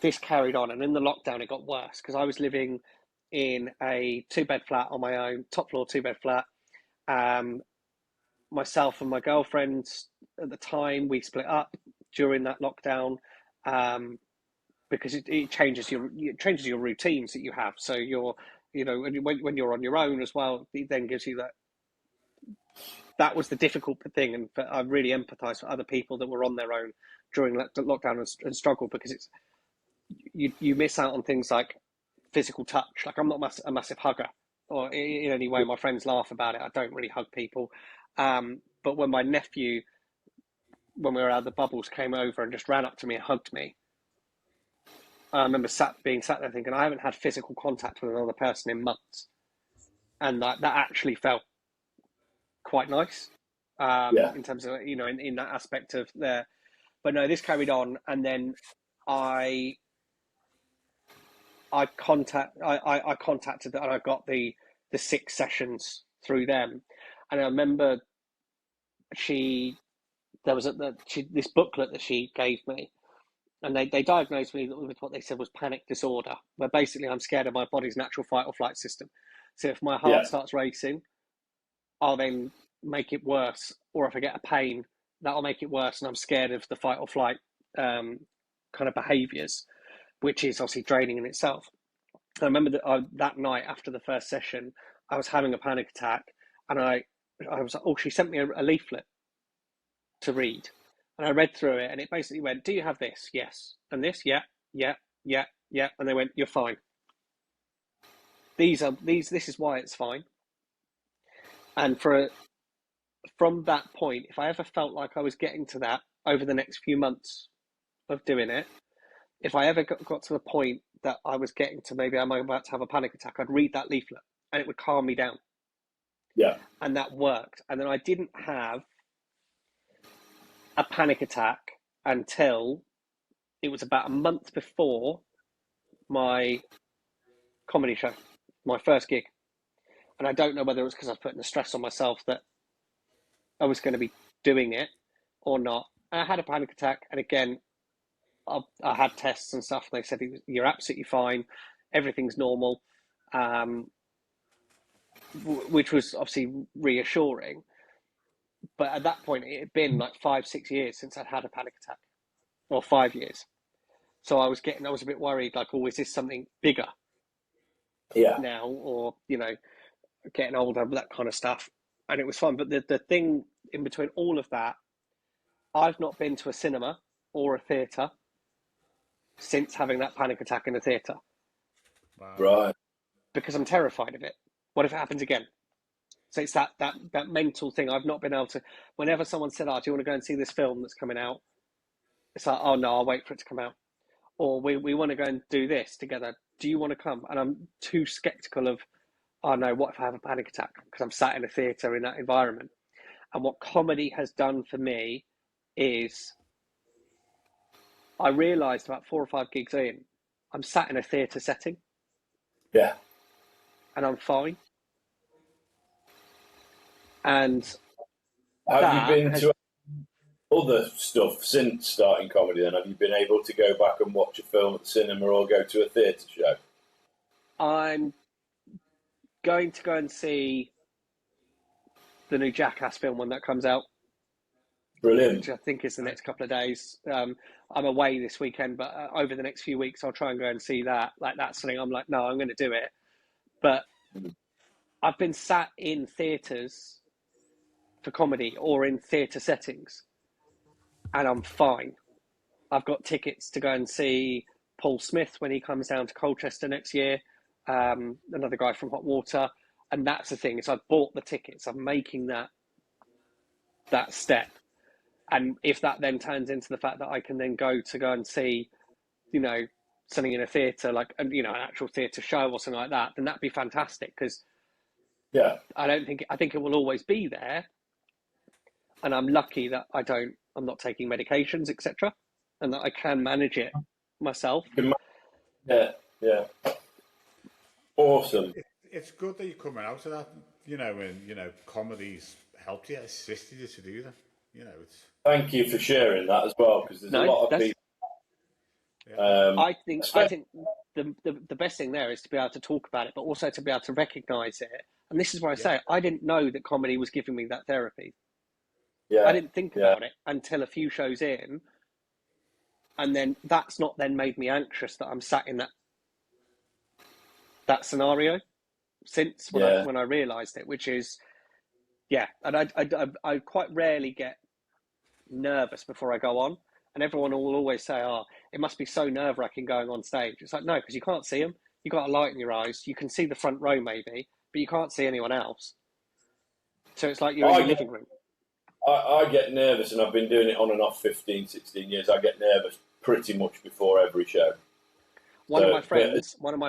this carried on. And in the lockdown, it got worse because I was living in a 2-bed flat on my own, top floor 2-bed flat. Myself and my girlfriend at the time, we split up during that lockdown because it changes your routines that you have. So when you're on your own as well, it then gives you that was the difficult thing. And I really empathise for other people that were on their own during the lockdown and struggle, because it's you miss out on things like physical touch. Like, I'm not a massive hugger, or in any way. My friends laugh about it. I don't really hug people. But when my nephew, when we were out of the bubbles, came over and just ran up to me and hugged me, I remember being sat there thinking, I haven't had physical contact with another person in months. And that actually felt quite nice in terms of, in that aspect of there. But no, this carried on. And then I contacted and I got the 6 sessions through them. And I remember there was this booklet that she gave me, and they diagnosed me with what they said was panic disorder, where basically I'm scared of my body's natural fight or flight system. So if my heart starts racing, I'll then make it worse, or if I get a pain, that'll make it worse, and I'm scared of the fight or flight kind of behaviours, which is obviously draining in itself. I remember that night after the first session, I was having a panic attack, and I was like, she sent me a leaflet to read, and I read through it, and it basically went, do you have this? Yes. And this? Yeah. And they went, you're fine. This is why it's fine. And from that point, if I ever felt like I was getting to that over the next few months of doing it, if I ever got to the point that I was getting to maybe I'm about to have a panic attack, I'd read that leaflet and it would calm me down. Yeah. And that worked. And then I didn't have a panic attack until it was about a month before my comedy show, my first gig. And I don't know whether it was because I was putting the stress on myself that I was going to be doing it or not. I had a panic attack, and again, I had tests and stuff, and they said, you're absolutely fine, everything's normal, which was obviously reassuring. But at that point, it had been like 5-6 years since I'd had a panic attack, or 5 years. So I was a bit worried, like, is this something bigger now, or, getting older, that kind of stuff. And it was fun. But the thing in between all of that, I've not been to a cinema or a theatre since having that panic attack in the theatre. Wow. Right. Because I'm terrified of it. What if it happens again? So it's that mental thing. I've not been able to, whenever someone said, do you want to go and see this film that's coming out? It's like, oh no, I'll wait for it to come out. Or we want to go and do this together. Do you want to come? And I'm too skeptical of, oh no, what if I have a panic attack? Because I'm sat in a theatre in that environment. And what comedy has done for me is, I realised about 4 or 5 gigs in, I'm sat in a theatre setting. Yeah. And I'm fine. And have you been to other stuff since starting comedy then? Have you been able to go back and watch a film at the cinema or go to a theatre show? I'm going to go and see the new Jackass film when that comes out. Brilliant. Which I think is the next couple of days. I'm away this weekend, but over the next few weeks, I'll try and go and see that. Like, that's something I'm like, no, I'm going to do it. But I've been sat in theatres for comedy or in theatre settings, and I'm fine. I've got tickets to go and see Paul Smith when he comes down to Colchester next year, another guy from Hot Water, and that's the thing. Is I've bought the tickets. I'm making that step, and if that then turns into the fact that I can then go and see, something in a theatre, like an actual theatre show or something like that, then that'd be fantastic. Because I think it will always be there, and I'm lucky that I'm not taking medications, etc., and that I can manage it myself. Yeah. Awesome. It's good that you're coming out of that, and comedy's helped you, assisted you to do that. It's. Thank you for sharing that as well, because there's a lot of people. I think the best thing there is to be able to talk about it, but also to be able to recognise it. And this is why I say I didn't know that comedy was giving me that therapy. I didn't think about it until a few shows in, and then that's not then made me anxious that I'm sat in that scenario since when I realised it, which is and I quite rarely get nervous before I go on, and everyone will always say, "Oh, it must be so nerve-wracking going on stage." It's like, no, because you can't see them. You got a light in your eyes. You can see the front row maybe, but you can't see anyone else. So it's like you're in the living room. I get nervous, and I've been doing it on and off 15, 16 years. I get nervous pretty much before every show. One of my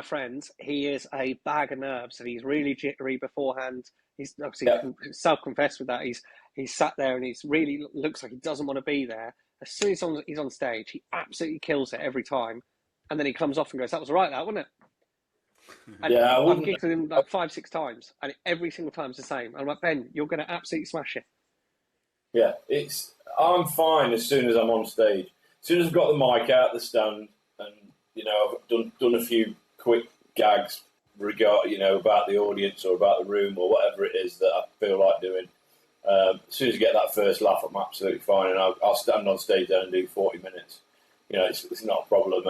friends, he is a bag of nerves, and he's really jittery beforehand. He's obviously self-confessed with that. He's sat there, and he's really looks like he doesn't want to be there. As soon as he's on stage, he absolutely kills it every time, and then he comes off and goes, "That was right, that wasn't it?" And I've gigged with him like 5-6 times, and every single time it's the same. I'm like, "Ben, you're going to absolutely smash it." Yeah, I'm fine as soon as I'm on stage. As soon as I've got the mic out the stand, and I've done a few quick gags about the audience or about the room or whatever it is that I feel like doing. As soon as you get that first laugh, I'm absolutely fine, and I'll stand on stage there and do 40 minutes. It's not a problem.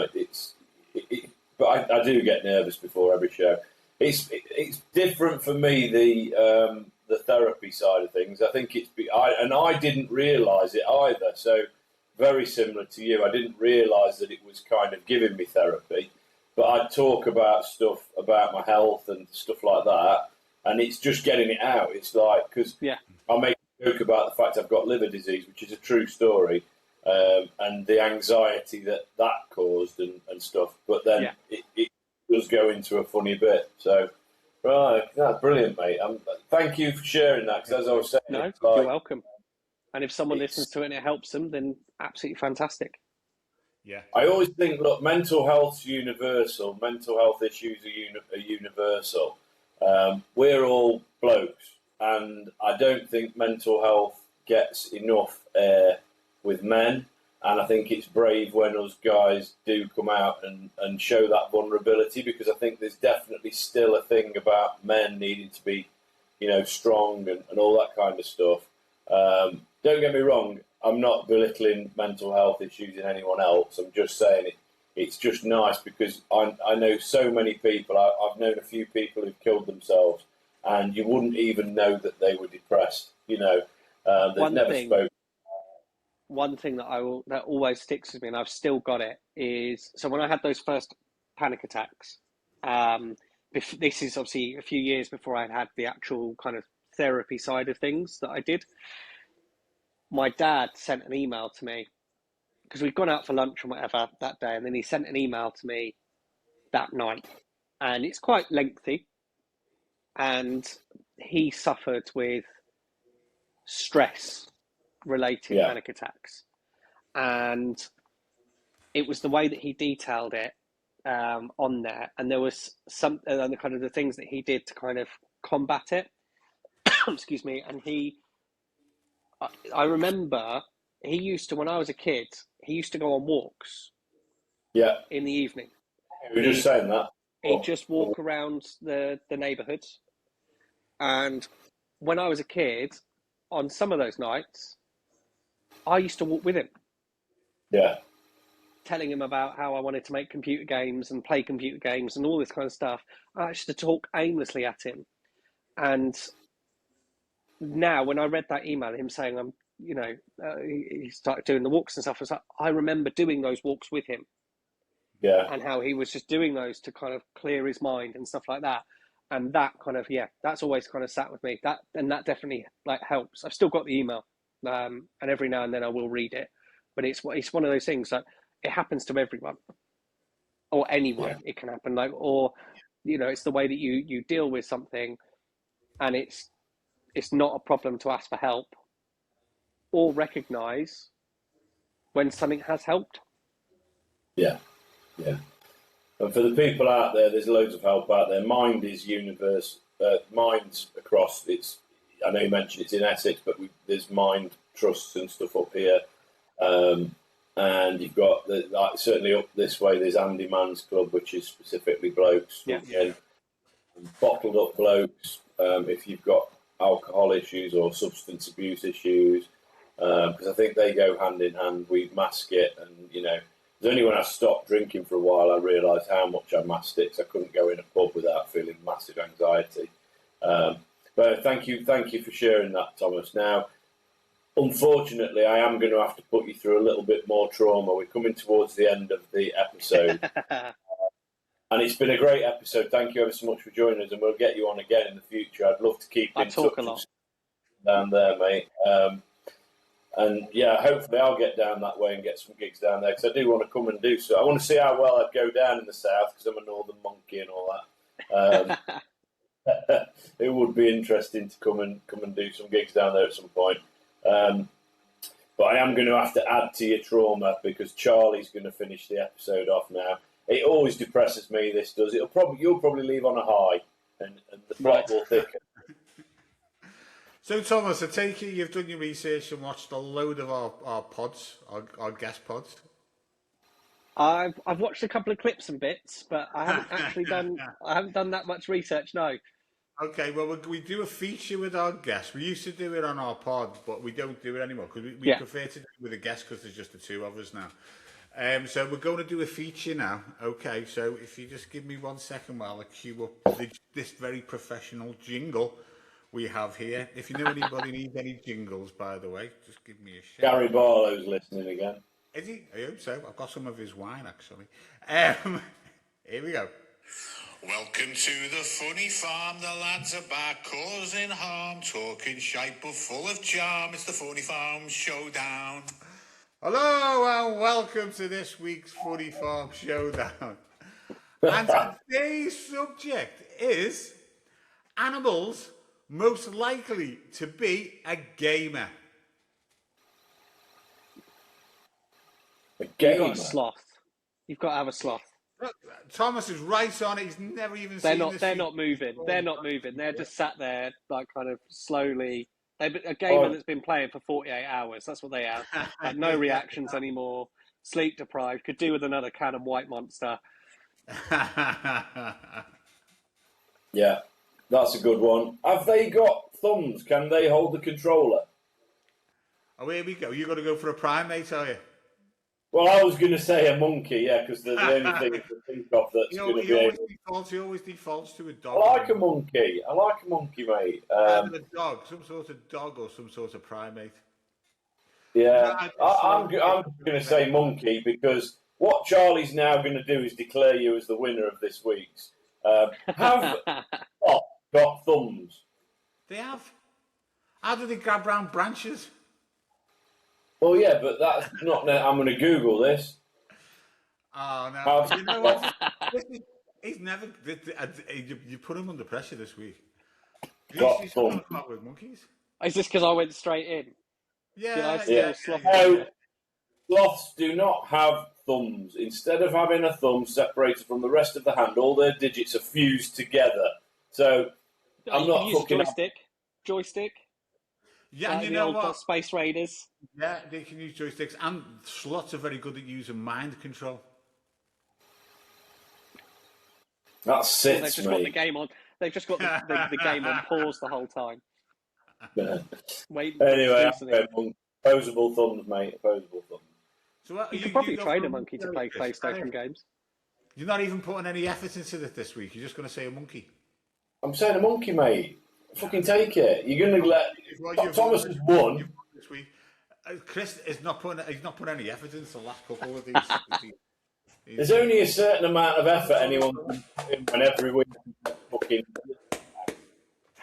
But I do get nervous before every show. It's different for me, the therapy side of things. I think I didn't realise it either. So very similar to you, I didn't realise that it was kind of giving me therapy. But I'd talk about stuff about my health and stuff like that, and it's just getting it out. It's like, because I make a joke about the fact I've got liver disease, which is a true story, and the anxiety that caused and stuff. But then it does go into a funny bit. So, right, that's brilliant, mate. Thank you for sharing that, because as I was saying... you're welcome. And if someone listens to it and it helps them, then absolutely fantastic. Yeah. I always think, look, mental health's universal. Mental health issues are universal. We're all blokes, and I don't think mental health gets enough air with men. And I think it's brave when us guys do come out and show that vulnerability, because I think there's definitely still a thing about men needing to be, strong and all that kind of stuff. Don't get me wrong, I'm not belittling mental health issues in anyone else. I'm just saying it's just nice, because I know so many people. I've known a few people who've killed themselves, and you wouldn't even know that they were depressed. They've never spoken. One thing that always sticks with me, and I've still got it, is so when I had those first panic attacks, this is obviously a few years before I had the actual kind of therapy side of things that I did. My dad sent an email to me, because we'd gone out for lunch and whatever that day, and then he sent an email to me that night, and it's quite lengthy, and he suffered with stress related panic attacks, and it was the way that he detailed it on there, and there was some the kind of the things that he did to kind of combat it. Excuse me. And I remember he used to, when I was a kid, he used to go on walks in the evening. You were just saying that. He'd just walk around the neighbourhoods, and when I was a kid, on some of those nights, I used to walk with him. Yeah. Telling him about how I wanted to make computer games and play computer games and all this kind of stuff. I used to talk aimlessly at him. And now, when I read that email, him saying, he started doing the walks and stuff, I was like, I remember doing those walks with him. Yeah. And how he was just doing those to kind of clear his mind and stuff like that. And that kind of, that's always kind of sat with me. That definitely like helps. I've still got the email, and every now and then I will read it. But it's one of those things that it happens to everyone or anyone. Yeah. It can happen, it's the way that you deal with something, and it's not a problem to ask for help or recognise when something has helped. Yeah. Yeah. And for the people out there, there's loads of help out there. Mind is universe. Mind's across. I know you mentioned it's in Essex, but there's Mind trusts and stuff up here. And you've got certainly up this way. There's Andy Mann's Club, which is specifically blokes. Yeah. And bottled up blokes. If you've got alcohol issues or substance abuse issues, because I think they go hand in hand. We mask it, and it's only when I stopped drinking for a while I realised how much I masked it. So I couldn't go in a pub without feeling massive anxiety. But thank you for sharing that, Thomas. Now, unfortunately, I am going to have to put you through a little bit more trauma. We're coming towards the end of the episode. And it's been a great episode. Thank you ever so much for joining us, and we'll get you on again in the future. I'd love to keep in touch. I talk a lot down there, mate. And yeah, hopefully I'll get down that way and get some gigs down there, because I do want to come and do so. I want to see how well I'd go down in the south, because I'm a northern monkey and all that. It would be interesting to come and do some gigs down there at some point. But I am going to have to add to your trauma, because Charlie's going to finish the episode off now. It always depresses me. This does. You'll probably leave on a high, and the plot will thicken. So, Thomas, I take it you've done your research and watched a load of our pods, our guest pods. I've watched a couple of clips and bits, but I haven't actually done. I haven't done that much research. No. Okay, well, we do a feature with our guests. We used to do it on our pod, but we don't do it anymore because we prefer to do it with a guest, because there's just the two of us now. So we're going to do a feature now. Okay, so if you just give me 1 second while I cue up this very professional jingle we have here. If you know anybody needs any jingles, by the way, just give me a shout. Gary Barlow's listening again. Is he? I hope so. I've got some of his wine, actually. Here we go. Welcome to the Funny Farm. The lads are back, causing harm, talking shite but full of charm. It's the Funny Farm Showdown. Hello and welcome to this week's Funny Farm Showdown. And today's subject is animals most likely to be a gamer. A gamer? You've got a sloth. You've got to have a sloth. Thomas is right on it. He's never even they're seen not, this. They're not moving. They're not moving. They're just sat there, like, kind of slowly. A gamer that's been playing for 48 hours. That's what they have. Like, no reactions anymore. Sleep deprived. Could do with another can of White Monster. Yeah, that's a good one. Have they got thumbs? Can they hold the controller? Oh, here we go. You're going to go for a primate, are you? Well, I was going to say a monkey, yeah, because they're the only thing to think of that's going to be able... He always defaults to a dog. I like a monkey, mate. A dog, some sort of dog or some sort of primate. Yeah, I'm going to say monkey, because what Charlie's now going to do is declare you as the winner of this week's. Have got thumbs? They have. How do they grab round branches? Well, yeah, but that's not... I'm going to Google this. Oh, no. You know what? He's never... You put him under pressure this week. Got thumbs. With monkeys. Is this because I went straight in? Yeah. No, sloths do not have thumbs. Instead of having a thumb separated from the rest of the hand, all their digits are fused together. So, I'm not fucking... Joystick? Yeah, and you know what? Space Raiders. Yeah, they can use joysticks, and slots are very good at using mind control. That sits, They've just got the game on. They've just got the game on pause the whole time. Anyway, opposable thumbs, mate. Opposable thumbs. So you could probably train a monkey to play PlayStation games. You're not even putting any effort into it this week. You're just going to say a monkey. I'm saying a monkey, mate. Fucking take it. You're going to let Thomas has won. This week. Chris is not putting. He's not put any effort into the last couple of these. There's only a certain amount of effort anyone can put in when every week fucking.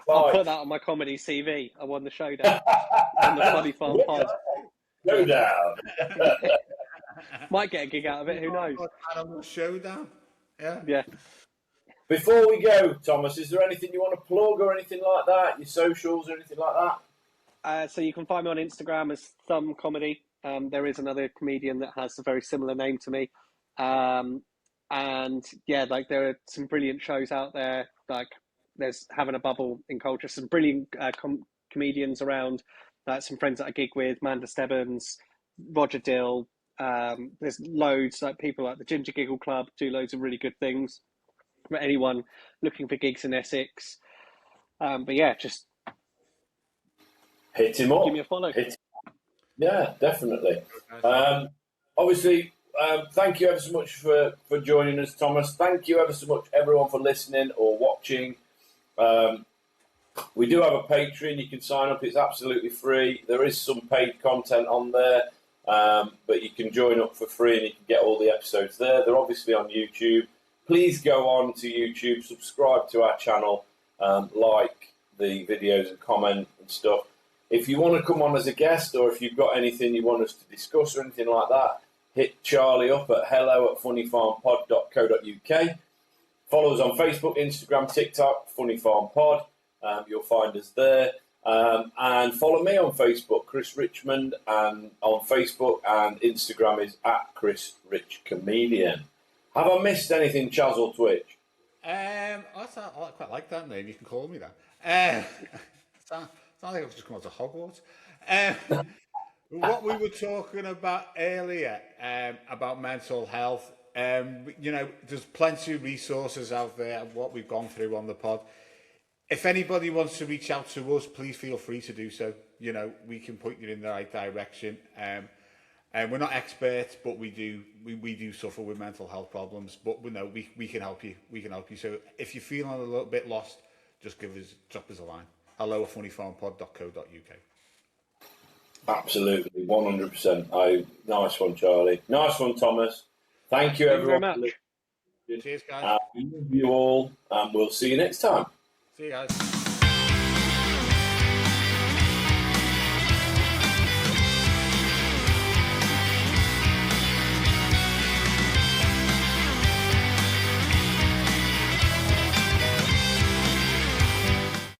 I'll put that on my comedy CV. I won the showdown on the Funnyfarm pod. Showdown. Might get a gig out of it. Who knows? Animal showdown. Yeah. Yeah. Before we go, Thomas, is there anything you want to plug or anything like that? Your socials or anything like that? So you can find me on Instagram as Thumb Comedy. There is another comedian that has a very similar name to me. And yeah, like there are some brilliant shows out there. Like there's Having a Bubble in Culture, some brilliant comedians around. Some friends that I gig with, Manda Stebbins, Roger Dill. There's loads, like people like the Ginger Giggle Club do loads of really good things. For anyone looking for gigs in Essex. But yeah, just hit him up. Give me a follow. Yeah, definitely. Obviously, thank you ever so much for joining us, Thomas. Thank you ever so much, everyone, for listening or watching. We do have a Patreon. You can sign up. It's absolutely free. There is some paid content on there, but you can join up for free and you can get all the episodes there. They're obviously on YouTube. Please go on to YouTube, subscribe to our channel, like the videos and comment and stuff. If you want to come on as a guest or if you've got anything you want us to discuss or anything like that, hit Charlie up at hello@funnyfarmpod.co.uk. Follow us on Facebook, Instagram, TikTok, funnyfarmpod. You'll find us there. And follow me on Facebook, Chris Richmond, and on Facebook and Instagram is @ChrisRichComedian. Have I missed anything, Chaz or Twitch? I quite like that name. You can call me that. It's not like I've just come out to Hogwarts. What we were talking about earlier about mental health, there's plenty of resources out there of what we've gone through on the pod. If anybody wants to reach out to us, please feel free to do so. We can point you in the right direction. We're not experts, but we do suffer with mental health problems. But we can help you. We can help you. So if you're feeling a little bit lost, just drop us a line. hello@funnyfarmpod.co.uk. Absolutely, 100%. Nice one, Charlie. Nice one, Thomas. Thank you, everyone. Thank you very much. Cheers, guys. Love you all, and we'll see you next time. See you guys.